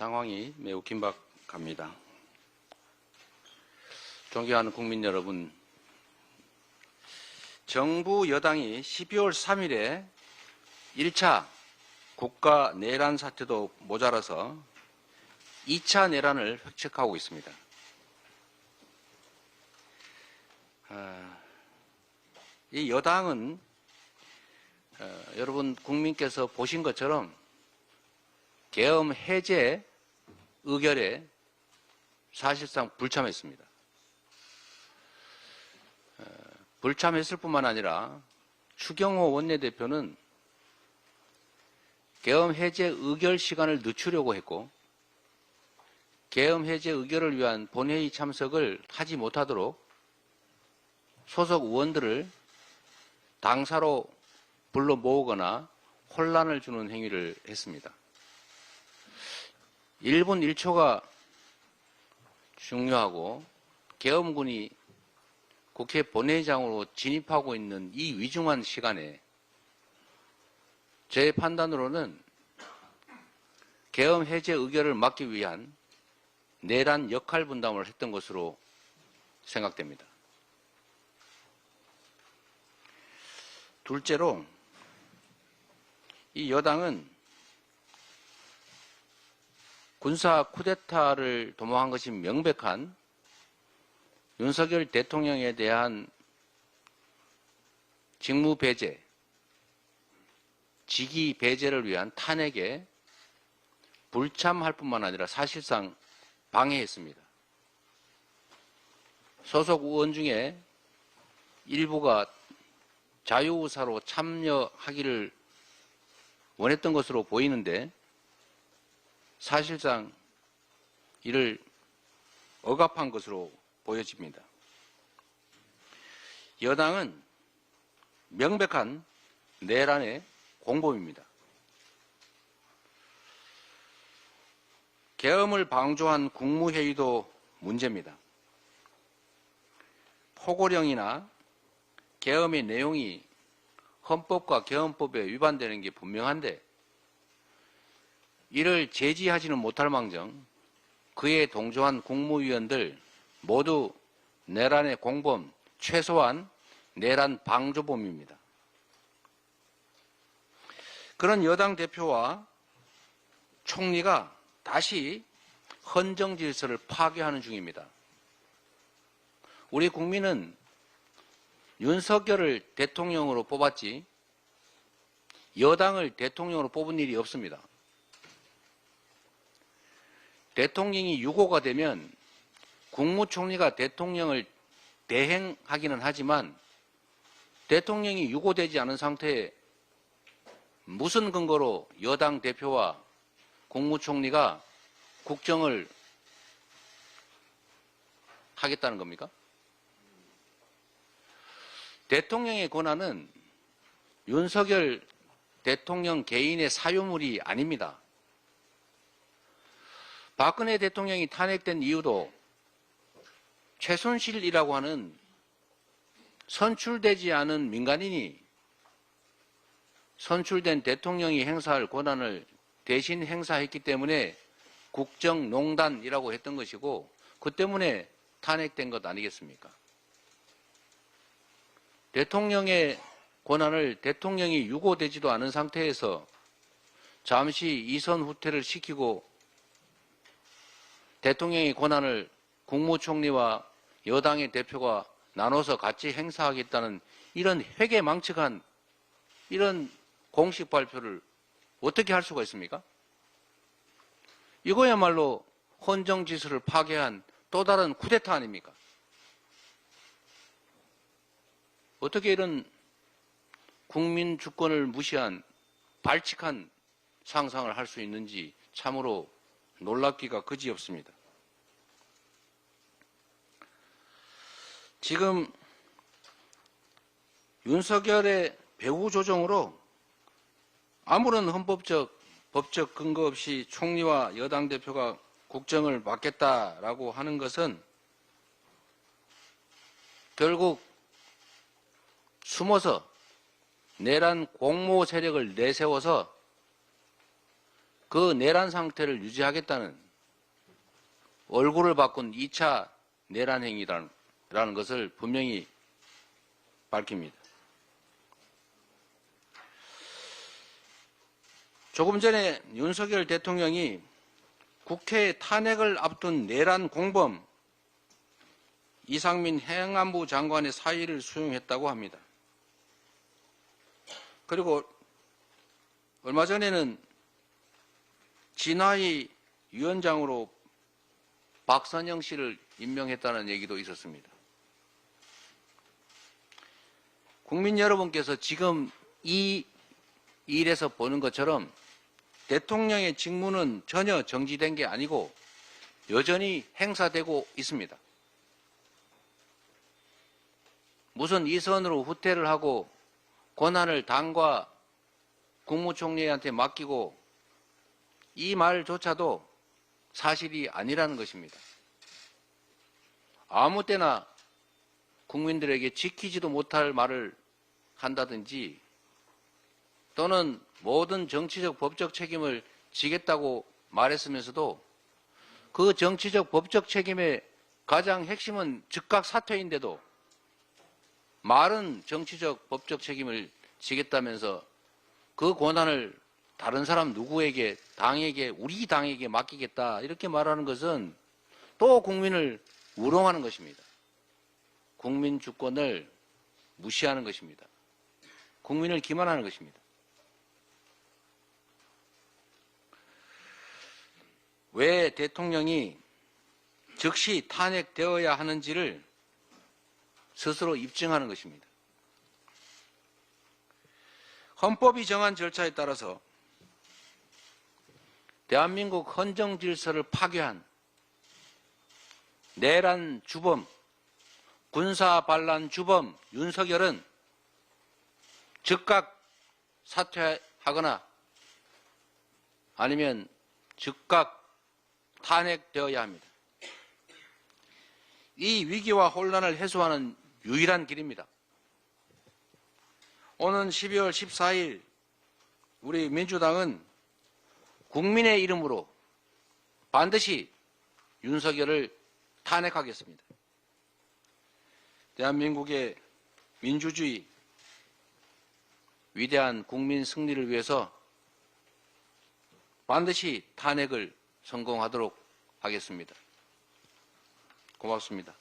상황이 매우 긴박합니다. 존경하는 국민 여러분, 정부 여당이 12월 3일에 1차 국가 내란 사태도 모자라서 2차 내란을 획책하고 있습니다. 이 여당은 여러분 국민께서 보신 것처럼 계엄 해제 의결에 사실상 불참했습니다. 불참했을 뿐만 아니라 추경호 원내대표는 계엄 해제 의결 시간을 늦추려고 했고 계엄 해제 의결을 위한 본회의 참석을 하지 못하도록 소속 의원들을 당사로 불러 모으거나 혼란을 주는 행위를 했습니다. 1분 1초가 중요하고 계엄군이 국회 본회의장으로 진입하고 있는 이 위중한 시간에 제 판단으로는 계엄 해제 의결을 막기 위한 내란 역할 분담을 했던 것으로 생각됩니다. 둘째로 이 여당은 군사 쿠데타를 도모한 것이 명백한 윤석열 대통령에 대한 직무 배제, 직위 배제를 위한 탄핵에 불참할 뿐만 아니라 사실상 방해했습니다. 소속 의원 중에 일부가 자유의사로 참여하기를 원했던 것으로 보이는데 사실상 이를 억압한 것으로 보여집니다. 여당은 명백한 내란의 공범입니다. 계엄을 방조한 국무회의도 문제입니다. 포고령이나 계엄의 내용이 헌법과 계엄법에 위반되는 게 분명한데 이를 제지하지는 못할 망정 그에 동조한 국무위원들 모두 내란의 공범, 최소한 내란 방조범입니다. 그런 여당 대표와 총리가 다시 헌정 질서를 파괴하는 중입니다. 우리 국민은 윤석열을 대통령으로 뽑았지 여당을 대통령으로 뽑은 일이 없습니다. 대통령이 유고가 되면 국무총리가 대통령을 대행하기는 하지만 대통령이 유고되지 않은 상태에 무슨 근거로 여당 대표와 국무총리가 국정을 하겠다는 겁니까? 대통령의 권한은 윤석열 대통령 개인의 사유물이 아닙니다. 박근혜 대통령이 탄핵된 이유도 최순실이라고 하는 선출되지 않은 민간인이 선출된 대통령이 행사할 권한을 대신 행사했기 때문에 국정농단이라고 했던 것이고 그 때문에 탄핵된 것 아니겠습니까? 대통령의 권한을 대통령이 유고되지도 않은 상태에서 잠시 이선 후퇴를 시키고 대통령의 권한을 국무총리와 여당의 대표가 나눠서 같이 행사하겠다는 이런 회계망측한 이런 공식 발표를 어떻게 할 수가 있습니까? 이거야말로 헌정 질서를 파괴한 또 다른 쿠데타 아닙니까? 어떻게 이런 국민 주권을 무시한 발칙한 상상을 할 수 있는지 참으로 놀랍기가 그지없습니다. 지금 윤석열의 배후 조정으로 아무런 헌법적, 법적 근거 없이 총리와 여당 대표가 국정을 맡겠다라고 하는 것은 결국 숨어서 내란 공모 세력을 내세워서 그 내란 상태를 유지하겠다는 얼굴을 바꾼 2차 내란 행위라는 것을 분명히 밝힙니다. 조금 전에 윤석열 대통령이 국회 탄핵을 앞둔 내란 공범 이상민 행안부 장관의 사의를 수용했다고 합니다. 그리고 얼마 전에는 진화위 위원장으로 박선영 씨를 임명했다는 얘기도 있었습니다. 국민 여러분께서 지금 이 일에서 보는 것처럼 대통령의 직무는 전혀 정지된 게 아니고 여전히 행사되고 있습니다. 무슨 이선으로 후퇴를 하고 권한을 당과 국무총리한테 맡기고 이 말조차도 사실이 아니라는 것입니다. 아무 때나 국민들에게 지키지도 못할 말을 한다든지 또는 모든 정치적 법적 책임을 지겠다고 말했으면서도 그 정치적 법적 책임의 가장 핵심은 즉각 사퇴인데도 말은 정치적 법적 책임을 지겠다면서 그 권한을 다른 사람 누구에게 당에게 우리 당에게 맡기겠다 이렇게 말하는 것은 또 국민을 우롱하는 것입니다. 국민 주권을 무시하는 것입니다. 국민을 기만하는 것입니다. 왜 대통령이 즉시 탄핵되어야 하는지를 스스로 입증하는 것입니다. 헌법이 정한 절차에 따라서 대한민국 헌정 질서를 파괴한 내란 주범, 군사 반란 주범 윤석열은 즉각 사퇴하거나 아니면 즉각 탄핵되어야 합니다. 이 위기와 혼란을 해소하는 유일한 길입니다. 오는 12월 14일 우리 민주당은 국민의 이름으로 반드시 윤석열을 탄핵하겠습니다. 대한민국의 민주주의 위대한 국민 승리를 위해서 반드시 탄핵을 성공하도록 하겠습니다. 고맙습니다.